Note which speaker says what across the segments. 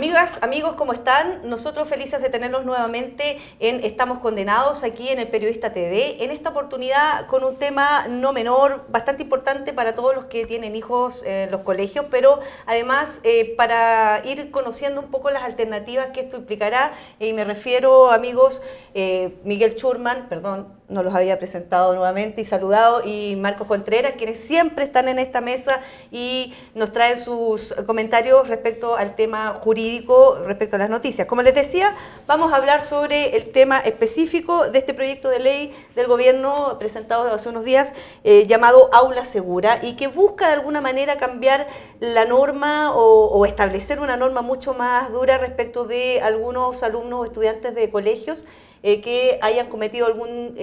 Speaker 1: Amigas, amigos, ¿cómo están? Nosotros felices de tenerlos nuevamente en Estamos Condenados, aquí en el Periodista TV. En esta oportunidad con un tema no menor, bastante importante para todos los que tienen hijos en los colegios, pero además para ir conociendo un poco las alternativas que esto implicará. Y me refiero, amigos, Miguel Schurman, perdón, no los había presentado nuevamente y saludado, y Marcos Contreras, quienes siempre están en esta mesa y nos traen sus comentarios respecto al tema jurídico, respecto a las noticias. Como les decía, vamos a hablar sobre el tema específico de este proyecto de ley del gobierno presentado hace unos días, llamado Aula Segura, y que busca de alguna manera cambiar la norma o establecer una norma mucho más dura respecto de algunos alumnos o estudiantes de colegios que hayan cometido algún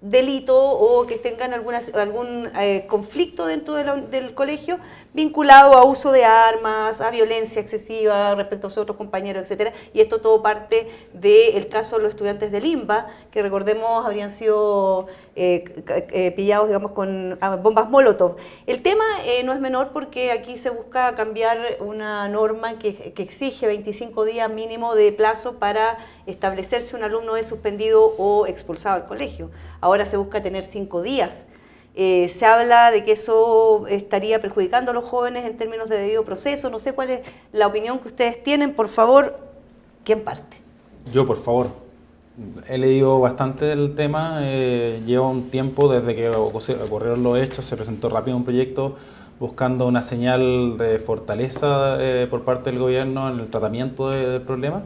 Speaker 1: delito o que tengan algún conflicto dentro del colegio vinculado a uso de armas, a violencia excesiva respecto a sus otros compañeros, etcétera. Y esto todo parte del caso de los estudiantes del INBA, que recordemos habrían sido pillados, digamos, con bombas Molotov. El tema no es menor porque aquí se busca cambiar una norma que exige 25 días mínimo de plazo para establecer si un alumno es suspendido o expulsado del colegio. Ahora se busca tener 5 días. Se habla de que eso estaría perjudicando a los jóvenes en términos de debido proceso. No sé cuál es la opinión que ustedes tienen. Por favor, ¿quién parte?
Speaker 2: Yo, por favor. He leído bastante del tema. Lleva un tiempo desde que ocurrieron los hechos. Se presentó rápido un proyecto buscando una señal de fortaleza por parte del gobierno en el tratamiento del problema.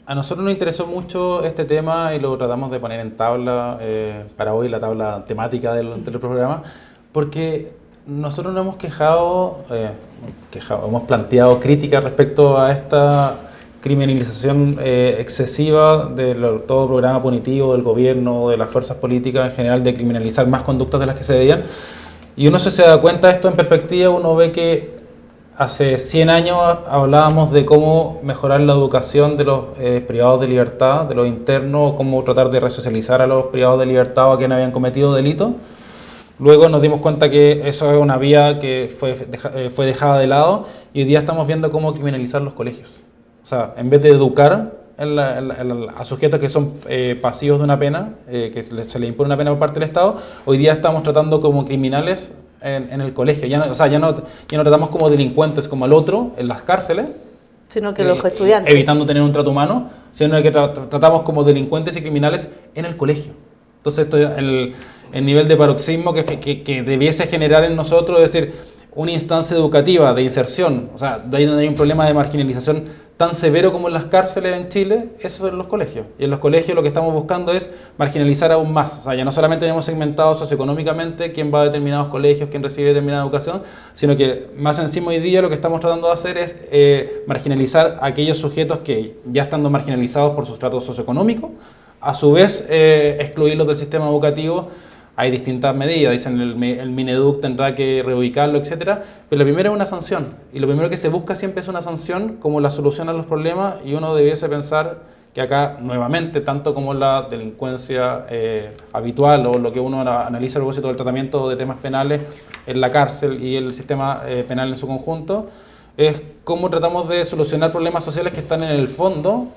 Speaker 2: A nosotros nos interesó mucho este tema y lo tratamos de poner en tabla para hoy, la tabla temática del programa, porque nosotros nos hemos hemos planteado críticas respecto a esta criminalización excesiva de todo programa punitivo del gobierno, de las fuerzas políticas en general, de criminalizar más conductas de las que se debían. Y uno se da cuenta de esto en perspectiva, uno ve que hace 100 años hablábamos de cómo mejorar la educación de los privados de libertad, de los internos, cómo tratar de resocializar a los privados de libertad o a quienes habían cometido delitos. Luego nos dimos cuenta que eso es una vía que fue dejada de lado y hoy día estamos viendo cómo criminalizar los colegios. O sea, en vez de educar a sujetos que son pasivos de una pena, que se les impone una pena por parte del Estado, hoy día estamos tratando como criminales en el colegio. Ya no tratamos como delincuentes como al otro en las cárceles,
Speaker 1: sino que los estudiantes,
Speaker 2: evitando tener un trato humano, sino que tratamos como delincuentes y criminales en el colegio. Entonces esto es el nivel de paroxismo que debiese generar en nosotros, es decir, una instancia educativa de inserción, o sea, de ahí donde hay un problema de marginalización tan severo como en las cárceles en Chile, eso es en los colegios. Y en los colegios lo que estamos buscando es marginalizar aún más. O sea, ya no solamente tenemos segmentado socioeconómicamente quién va a determinados colegios, quién recibe determinada educación, sino que más encima hoy día lo que estamos tratando de hacer es marginalizar a aquellos sujetos que ya estando marginalizados por su estrato socioeconómico, a su vez excluirlos del sistema educativo. Hay distintas medidas, dicen el Mineduc tendrá que reubicarlo, etcétera, pero lo primero es una sanción, y lo primero que se busca siempre es una sanción como la solución a los problemas, y uno debiese pensar que acá, nuevamente, tanto como la delincuencia habitual o lo que uno analiza a propósito del tratamiento de temas penales en la cárcel y el sistema penal en su conjunto, es cómo tratamos de solucionar problemas sociales que están en el fondo,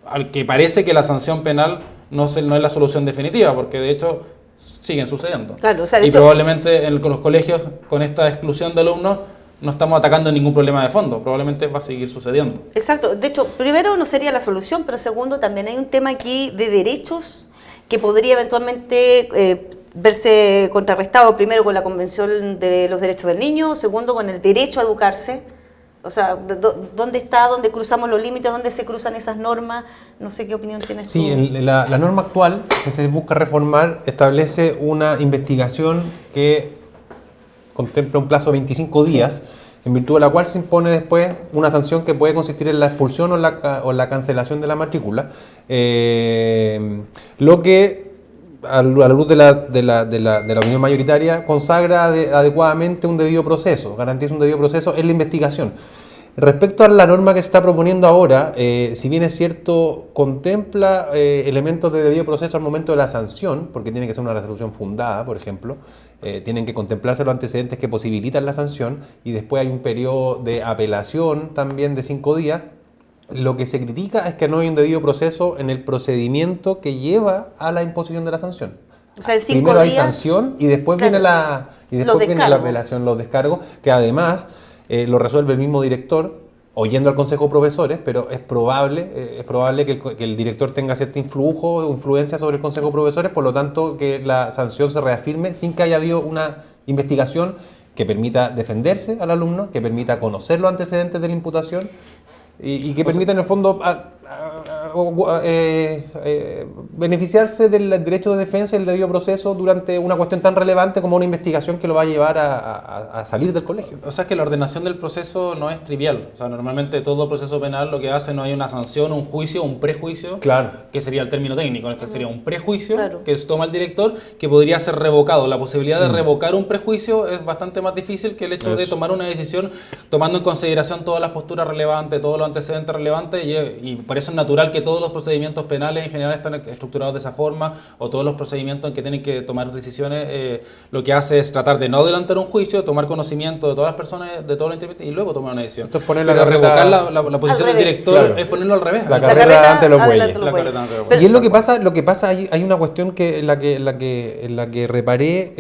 Speaker 2: al que parece que la sanción penal no es la solución definitiva, porque de hecho siguen sucediendo.
Speaker 1: Claro, o sea,
Speaker 2: y probablemente con los colegios, con esta exclusión de alumnos, no estamos atacando ningún problema de fondo, probablemente va a seguir sucediendo.
Speaker 1: Exacto, de hecho, primero no sería la solución, pero segundo también hay un tema aquí de derechos que podría eventualmente verse contrarrestado, primero con la Convención de los Derechos del Niño, segundo con el derecho a educarse. O sea, ¿dónde cruzamos los límites? ¿Dónde se cruzan esas normas? No sé qué opinión tienes tú.
Speaker 3: Sí, la norma actual que se busca reformar establece una investigación que contempla un plazo de 25 días, en virtud de la cual se impone después una sanción que puede consistir en la expulsión o la cancelación de la matrícula. Lo que, a la luz de la opinión mayoritaria, consagra adecuadamente un debido proceso, garantiza un debido proceso en la investigación. Respecto a la norma que se está proponiendo ahora, si bien es cierto, contempla elementos de debido proceso al momento de la sanción, porque tiene que ser una resolución fundada, por ejemplo, tienen que contemplarse los antecedentes que posibilitan la sanción y después hay un periodo de apelación también de 5 días. Lo que se critica es que no hay un debido proceso en el procedimiento que lleva a la imposición de la sanción.
Speaker 1: O sea, en 5
Speaker 3: Primero hay
Speaker 1: días,
Speaker 3: sanción y después
Speaker 1: claro,
Speaker 3: viene la apelación, los descargos, que además lo resuelve el mismo director, oyendo al Consejo de Profesores, pero es probable que el director tenga cierto influjo o influencia sobre el Consejo de Profesores, por lo tanto que la sanción se reafirme sin que haya habido una investigación que permita defenderse al alumno, que permita conocer los antecedentes de la imputación y que permita en el fondo beneficiarse del derecho de defensa y el debido proceso durante una cuestión tan relevante como una investigación que lo va a llevar a salir del colegio.
Speaker 2: O sea, es que la ordenación del proceso no es trivial. O sea, normalmente todo proceso penal lo que hace no hay una sanción, un juicio, un prejuicio,
Speaker 3: Claro.
Speaker 2: que sería el término técnico. Esto sería un prejuicio
Speaker 1: Claro.
Speaker 2: que toma el director, que podría ser revocado. La posibilidad de revocar un prejuicio es bastante más difícil que el hecho de tomar una decisión tomando en consideración todas las posturas relevantes, todos los antecedentes relevantes, y por eso es natural que todos los procedimientos penales en general están estructurados de esa forma, o todos los procedimientos en que tienen que tomar decisiones, lo que hace es tratar de no adelantar un juicio, tomar conocimiento de todas las personas, de todos los intérpretes, y luego tomar una decisión.
Speaker 3: Esto es poner
Speaker 2: Pero
Speaker 3: la carreta
Speaker 2: revocar la posición del
Speaker 1: revés.
Speaker 2: director
Speaker 3: Claro.
Speaker 2: es ponerlo al revés.
Speaker 3: La
Speaker 1: La
Speaker 3: carrera ante los bueyes.
Speaker 1: adelante los
Speaker 2: La
Speaker 1: bueyes.
Speaker 2: carrera ante los
Speaker 1: Pero-
Speaker 3: Y es lo que pasa, hay una cuestión que en la que reparé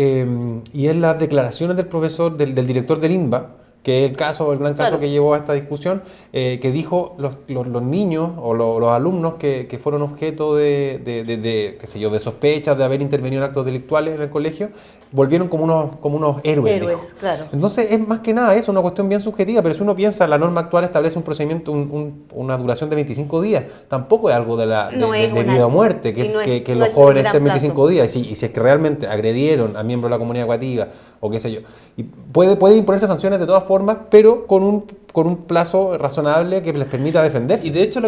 Speaker 3: y es las declaraciones del profesor, del director del INBA, que es el gran caso
Speaker 1: Claro.
Speaker 3: que llevó a esta discusión, que dijo los niños o los alumnos que fueron objeto qué sé yo, de sospechas de haber intervenido en actos delictuales en el colegio, volvieron como unos héroes.
Speaker 1: Héroes,
Speaker 3: dijo.
Speaker 1: claro.
Speaker 3: Entonces es más que nada eso, una cuestión bien subjetiva, pero si uno piensa, la norma actual establece un procedimiento, una duración de 25 días, tampoco es algo de
Speaker 1: No es una-
Speaker 3: vida o muerte, que,
Speaker 1: y no es-
Speaker 3: que
Speaker 1: no
Speaker 3: los
Speaker 1: es un
Speaker 3: jóvenes
Speaker 1: gran
Speaker 3: estén 25
Speaker 1: plazo.
Speaker 3: días, y si es que realmente agredieron a miembros de la comunidad educativa, o qué sé yo, y puede imponerse sanciones de todas formas, pero con un plazo razonable que les permita defenderse.
Speaker 2: Y de hecho,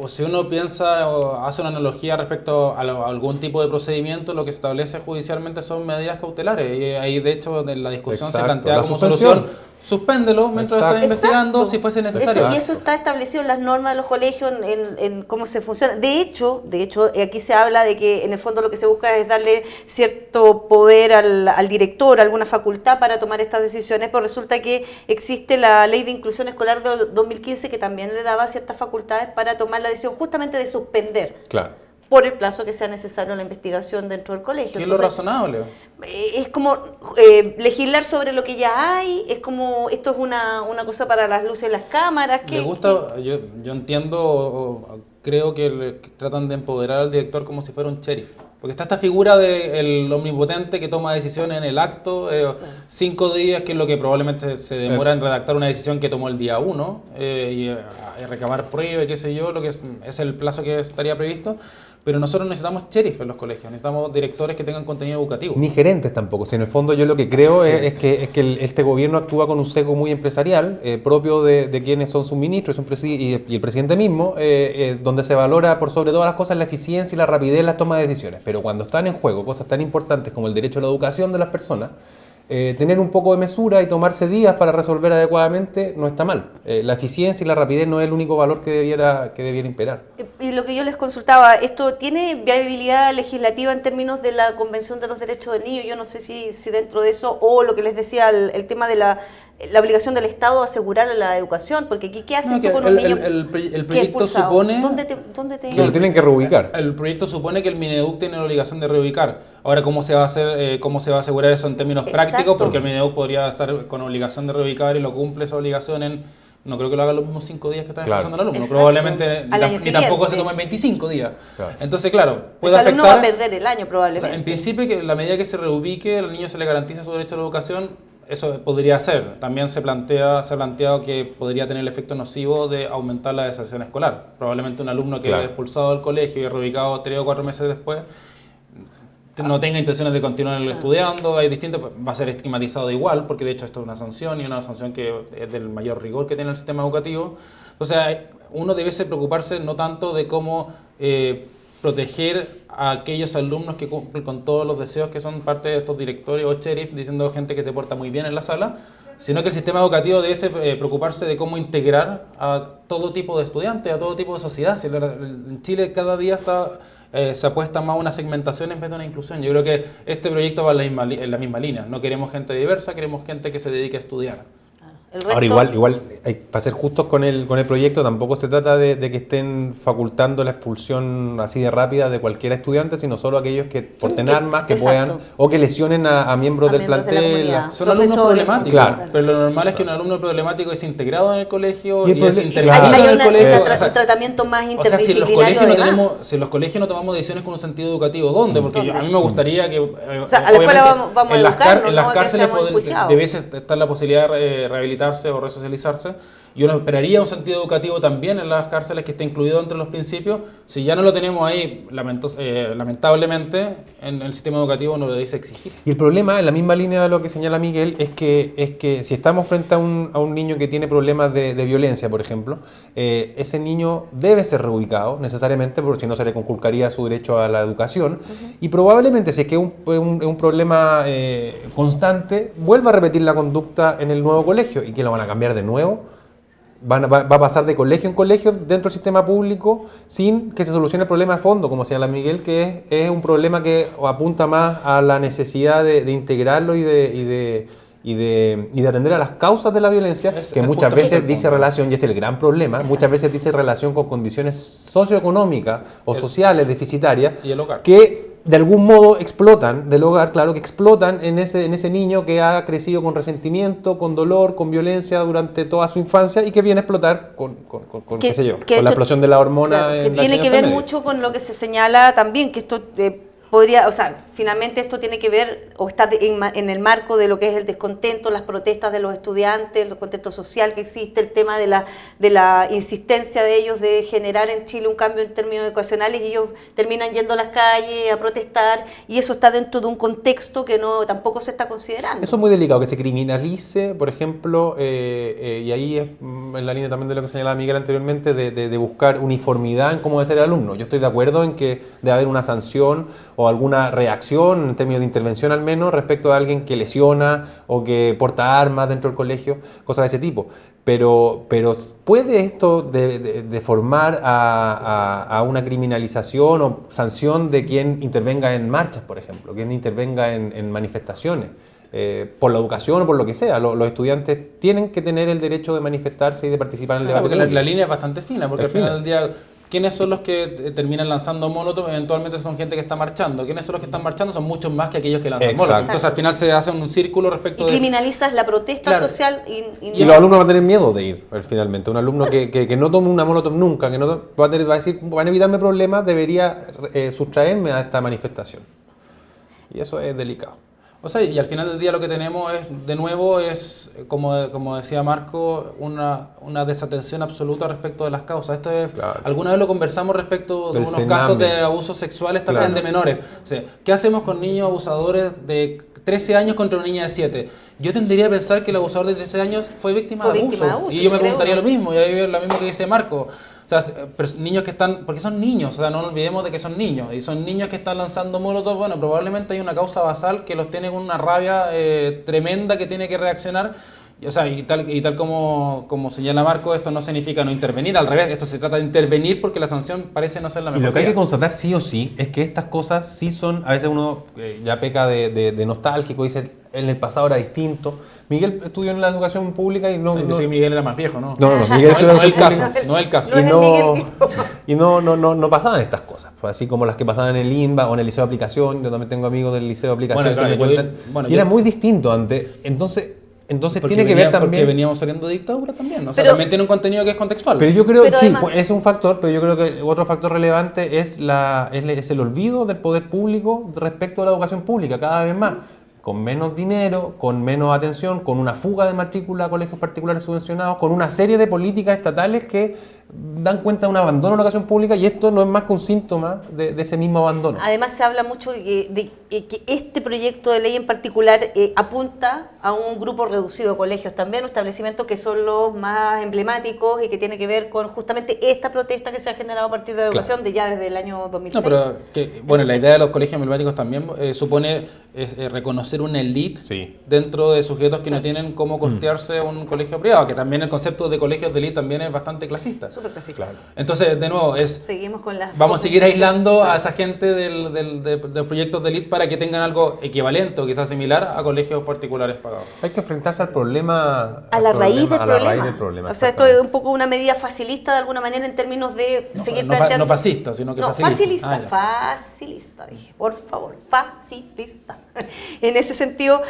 Speaker 2: si uno piensa o hace una analogía respecto a algún tipo de procedimiento, lo que se establece judicialmente son medidas cautelares. Y ahí, de hecho, en la discusión se
Speaker 3: Exacto,
Speaker 2: plantea
Speaker 3: la
Speaker 2: como
Speaker 3: suspensión.
Speaker 2: solución: suspéndelo mientras
Speaker 3: Exacto.
Speaker 2: estás investigando,
Speaker 1: Exacto.
Speaker 2: si fuese necesario.
Speaker 1: Eso, y eso está establecido en las normas de los colegios, en cómo se funciona. De hecho, aquí se habla de que en el fondo lo que se busca es darle cierto poder al director, alguna facultad para tomar estas decisiones, pero resulta que existe la Ley de Inclusión Escolar del 2015 que también le daba ciertas facultades para tomar la decisión justamente de suspender
Speaker 3: Claro.
Speaker 1: por el plazo que sea necesario en la investigación dentro del colegio.
Speaker 2: ¿Qué es lo
Speaker 1: Entonces,
Speaker 2: razonable?
Speaker 1: es como legislar sobre lo que ya hay, es como esto es una cosa para las luces y las cámaras.
Speaker 2: Me gusta, yo entiendo, o creo que tratan de empoderar al director como si fuera un sheriff. Porque está esta figura del omnipotente que toma decisiones en el acto, 5 días, que es lo que probablemente se demora en redactar una decisión que tomó el día 1, y recabar pruebas y qué sé yo, lo que es el plazo que estaría previsto. Pero nosotros necesitamos sheriff en los colegios, necesitamos directores que tengan contenido educativo.
Speaker 3: Ni gerentes tampoco. Si en el fondo yo lo que creo es que este gobierno actúa con un sesgo muy empresarial, propio de quienes son sus ministros y el presidente mismo, donde se valora por sobre todas las cosas la eficiencia y la rapidez en la toma de decisiones. Pero cuando están en juego cosas tan importantes como el derecho a la educación de las personas, tener un poco de mesura y tomarse días para resolver adecuadamente no está mal. La eficiencia y la rapidez no es el único valor que debiera imperar.
Speaker 1: Y lo que yo les consultaba, ¿esto tiene viabilidad legislativa en términos de la Convención de los Derechos del Niño? Yo no sé si dentro de eso, o lo que les decía, el tema de la obligación del Estado de asegurar la educación, porque aquí, ¿qué hacen
Speaker 2: No,
Speaker 1: tú
Speaker 2: que
Speaker 1: con un niño
Speaker 2: el
Speaker 1: que es
Speaker 2: proyecto
Speaker 1: expulsado?
Speaker 2: supone...
Speaker 1: ¿Dónde te
Speaker 3: Que lo tienen que reubicar.
Speaker 2: El proyecto supone que el Mineduc tiene la obligación de reubicar. Ahora, ¿cómo se va a hacer, cómo se va a asegurar eso en términos prácticos?
Speaker 1: Exacto.
Speaker 2: Porque el Mineduc podría estar con obligación de reubicar y lo cumple esa obligación no creo que lo haga los mismos 5 días que está
Speaker 3: Claro.
Speaker 2: pasando el alumno.
Speaker 1: Exacto.
Speaker 2: Probablemente
Speaker 1: Al año
Speaker 2: ni tampoco se
Speaker 1: siguiente.
Speaker 2: toma en 25 días.
Speaker 3: Claro.
Speaker 2: Entonces, claro, puede
Speaker 1: Ese alumno
Speaker 2: afectar...
Speaker 1: va a perder el año
Speaker 2: O
Speaker 1: probablemente.
Speaker 2: sea, en principio, que la medida que se reubique, al niño se le garantiza su derecho a la educación, eso podría ser. También se ha planteado que podría tener el efecto nocivo de aumentar la deserción escolar. Probablemente un alumno que
Speaker 3: Claro.
Speaker 2: es expulsado del colegio y es reubicado 3 o 4 meses después no tenga intenciones de continuar estudiando, hay distintos, va a ser estigmatizado igual, porque de hecho esto es una sanción y una sanción que es del mayor rigor que tiene el sistema educativo. O sea, uno debe preocuparse no tanto de cómo proteger a aquellos alumnos que cumplen con todos los deseos que son parte de estos directorios o sheriff, diciendo gente que se porta muy bien en la sala, sino que el sistema educativo debe preocuparse de cómo integrar a todo tipo de estudiantes, a todo tipo de sociedad. Si en Chile cada día se apuesta más a una segmentación en vez de una inclusión. Yo creo que este proyecto va en la misma línea. No queremos gente diversa, queremos gente que se dedique a estudiar.
Speaker 3: Ahora igual para ser justos con el proyecto, tampoco se trata de que estén facultando la expulsión así de rápida de cualquier estudiante, sino solo aquellos que porten armas, que puedan, o que lesionen a miembros del plantel.
Speaker 2: Son alumnos problemáticos,
Speaker 3: claro.
Speaker 2: Pero lo normal es que un alumno problemático es integrado en el colegio y es
Speaker 1: hay
Speaker 2: integrado en el colegio.
Speaker 1: un tratamiento más
Speaker 2: O sea,
Speaker 1: interdisciplinario.
Speaker 2: si en los colegios no tomamos decisiones con un sentido educativo, ¿dónde? Porque a mí me gustaría que...
Speaker 1: O sea, a la escuela vamos a educarnos,
Speaker 2: en las
Speaker 1: ¿no?
Speaker 2: cárceles debe estar la posibilidad de rehabilitarse o resocializarse. Y uno esperaría un sentido educativo también en las cárceles que esté incluido entre los principios. Si ya no lo tenemos ahí, lamentablemente, en el sistema educativo no lo debe exigir.
Speaker 3: Y el problema, en la misma línea de lo que señala Miguel, es que si estamos frente a un niño que tiene problemas de violencia, por ejemplo, ese niño debe ser reubicado necesariamente, porque si no se le conculcaría su derecho a la educación. Y probablemente, si es que es un problema constante, vuelva a repetir la conducta en el nuevo colegio. ¿Y que lo van a cambiar de nuevo? Va a pasar de colegio en colegio dentro del sistema público sin que se solucione el problema de fondo, como señala Miguel, que es un problema que apunta más a la necesidad de integrarlo y de atender a las causas de la violencia, que muchas veces dice relación, y es el gran problema, muchas veces dice relación con condiciones socioeconómicas o sociales deficitarias,
Speaker 2: y el hogar,
Speaker 3: que de algún modo explotan del hogar, claro, que explotan en ese niño que ha crecido con resentimiento, con dolor, con violencia durante toda su infancia y que viene a explotar con qué sé yo, con la explosión de la hormona.
Speaker 1: Claro, que tiene que ver mucho con lo que se señala también, que esto podría, o sea, finalmente esto tiene que ver o está en el marco de lo que es el descontento, las protestas de los estudiantes, el descontento social que existe, el tema de la insistencia de ellos de generar en Chile un cambio en términos educacionales, y ellos terminan yendo a las calles a protestar, y eso está dentro de un contexto que tampoco se está considerando.
Speaker 3: Eso es muy delicado, que se criminalice, por ejemplo, y ahí es en la línea también de lo que señalaba Miguel anteriormente, de buscar uniformidad en cómo debe ser el alumno. Yo estoy de acuerdo en que debe haber una sanción o alguna reacción, en términos de intervención al menos, respecto a alguien que lesiona o que porta armas dentro del colegio, cosas de ese tipo. Pero ¿puede esto deformar a una criminalización o sanción de quien intervenga en marchas, por ejemplo, quien intervenga en manifestaciones? Por la educación o por lo que sea, los estudiantes tienen que tener el derecho de manifestarse y de participar en el debate.
Speaker 2: Porque la línea es bastante fina, porque al final del día, ¿quiénes son los que terminan lanzando molotov? Eventualmente son gente que está marchando. ¿Quiénes son los que están marchando? Son muchos más que aquellos que lanzan molotov. Entonces al final se hace un círculo respecto
Speaker 1: y criminalizas la protesta social.
Speaker 3: Y los alumnos van a tener miedo de ir, finalmente. Un alumno que no tome una molotov nunca, que no va a decir, van a evitarme problemas, debería sustraerme a esta manifestación. Y eso es delicado.
Speaker 2: O sea, y al final del día lo que tenemos es, de nuevo, como decía Marco, una desatención absoluta respecto de las causas. Esto es,
Speaker 3: claro.
Speaker 2: Alguna vez lo conversamos respecto de unos casos de abusos sexuales también de menores. O sea, ¿qué hacemos con niños abusadores de 13 años contra una niña de 7? Yo tendría a pensar que el abusador de 13 años fue víctima de abuso. Y yo me preguntaría lo mismo, y ahí es lo mismo que dice Marco. O sea, niños que están, porque son niños, o sea, no nos olvidemos de que son niños, y son niños que están lanzando molotov. Bueno, probablemente hay una causa basal que los tiene con una rabia tremenda que tiene que reaccionar. O sea, y tal como señala Marco, esto no significa no intervenir, al revés, esto se trata de intervenir porque la sanción parece no ser la mejor.
Speaker 3: Y lo que hay que constatar sí o sí es que estas cosas sí son, a veces uno ya peca de nostálgico, dice, en el pasado era distinto. Miguel estudió en la educación pública y no...
Speaker 2: Sí, Miguel era más viejo, ¿no?
Speaker 3: No, Miguel estudió en la educación pública.
Speaker 2: No es el caso.
Speaker 3: Y no pasaban estas cosas, así como las que pasaban en el INBA o en el Liceo de Aplicación. Yo también tengo amigos del Liceo de Aplicación que me cuentan. Y era muy distinto antes. Entonces tiene que ver también... Porque
Speaker 2: veníamos saliendo de dictadura también. O sea, también tiene un contenido que es contextual.
Speaker 3: Pero yo creo que sí, pues, es un factor, pero yo creo que otro factor relevante es el olvido del poder público respecto a la educación pública, cada vez más. Con menos dinero, con menos atención, con una fuga de matrícula a colegios particulares subvencionados, con una serie de políticas estatales que dan cuenta de un abandono en la educación pública y esto no es más que un síntoma de ese mismo abandono.
Speaker 1: Además se habla mucho de que este proyecto de ley en particular apunta a un grupo reducido de colegios también, o establecimientos que son los más emblemáticos y que tiene que ver con justamente esta protesta que se ha generado a partir de la educación de ya desde el año 2006.
Speaker 2: No, pero
Speaker 1: Entonces,
Speaker 2: la idea de los colegios emblemáticos también supone reconocer una elite dentro de sujetos que no tienen cómo costearse un colegio privado, que también el concepto de colegios de elite también es bastante clasista.
Speaker 1: súper clasista.
Speaker 3: Claro.
Speaker 2: Entonces, de nuevo,
Speaker 1: Seguimos con las
Speaker 2: vamos a seguir aislando a esa gente de los proyectos de elite para que tengan algo equivalente o quizás similar a colegios particulares pagados.
Speaker 3: Hay que enfrentarse al problema.
Speaker 1: A la raíz del
Speaker 3: problema.
Speaker 1: O sea, esto es un poco una medida facilista de alguna manera en términos de seguir planteando...
Speaker 2: No fascista, sino que facilista.
Speaker 1: Facilista, dije, por favor, facilista. En ese sentido,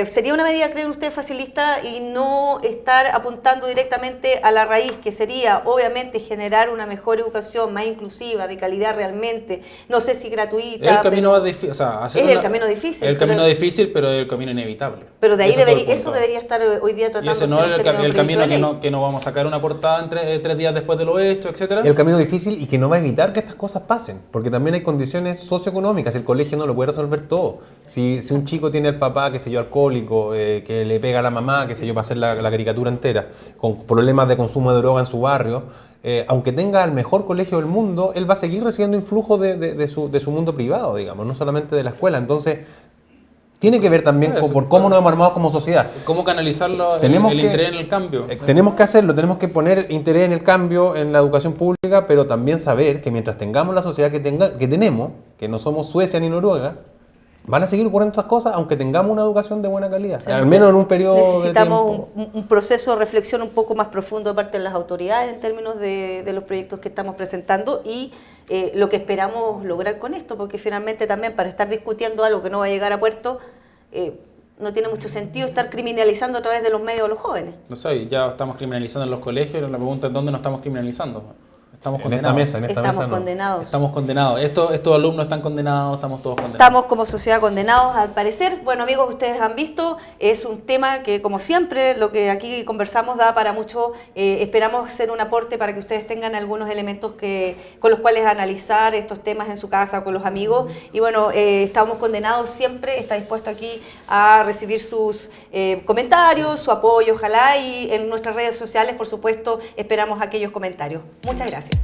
Speaker 1: sería una medida, ¿creen ustedes, facilista y no estar apuntando directamente a la raíz, que sería, obviamente, generar una mejor educación, más inclusiva, de calidad realmente, no sé si gratuita...
Speaker 2: Es el camino más difícil, o sea,
Speaker 1: el camino difícil.
Speaker 2: Es el camino difícil, pero es el camino inevitable.
Speaker 1: Pero de ahí eso debería estar hoy día tratándose.
Speaker 2: Y ese no es el camino que no vamos a sacar una portada en 3 días después de lo hecho, etcétera.
Speaker 3: El camino difícil y que no va a evitar que estas cosas pasen, porque también hay condiciones socioeconómicas, el colegio no lo puede resolver todo. Si un chico tiene el papá, qué sé yo, alcohólico, que le pega a la mamá, qué sé yo, para hacer la caricatura entera, con problemas de consumo de droga en su barrio, aunque tenga el mejor colegio del mundo, él va a seguir recibiendo influjo de su mundo privado, digamos, no solamente de la escuela. Entonces, tiene que ver también por cómo nos hemos armado como sociedad.
Speaker 2: ¿Cómo canalizarlo el interés en el cambio?
Speaker 3: Tenemos que hacerlo, tenemos que poner interés en el cambio en la educación pública, pero también saber que mientras tengamos la sociedad que tenemos, que no somos Suecia ni Noruega, van a seguir ocurriendo estas cosas aunque tengamos una educación de buena calidad, al menos en un periodo de tiempo.
Speaker 1: Necesitamos un proceso de reflexión un poco más profundo de parte de las autoridades en términos de los proyectos que estamos presentando y lo que esperamos lograr con esto, porque finalmente también para estar discutiendo algo que no va a llegar a puerto, no tiene mucho sentido estar criminalizando a través de los medios a los jóvenes.
Speaker 2: No sé, ya estamos criminalizando en los colegios, la pregunta es ¿dónde nos estamos criminalizando? Estamos
Speaker 3: condenados.
Speaker 1: Estamos condenados.
Speaker 2: Estamos condenados. Estos alumnos están condenados, estamos todos condenados.
Speaker 1: Estamos como sociedad condenados al parecer. Bueno, amigos, ustedes han visto, es un tema que como siempre, lo que aquí conversamos da para mucho. Esperamos hacer un aporte para que ustedes tengan algunos elementos con los cuales analizar estos temas en su casa o con los amigos. Y bueno, estamos condenados siempre, está dispuesto aquí a recibir sus comentarios, su apoyo, ojalá, y en nuestras redes sociales, por supuesto, esperamos aquellos comentarios. Muchas gracias.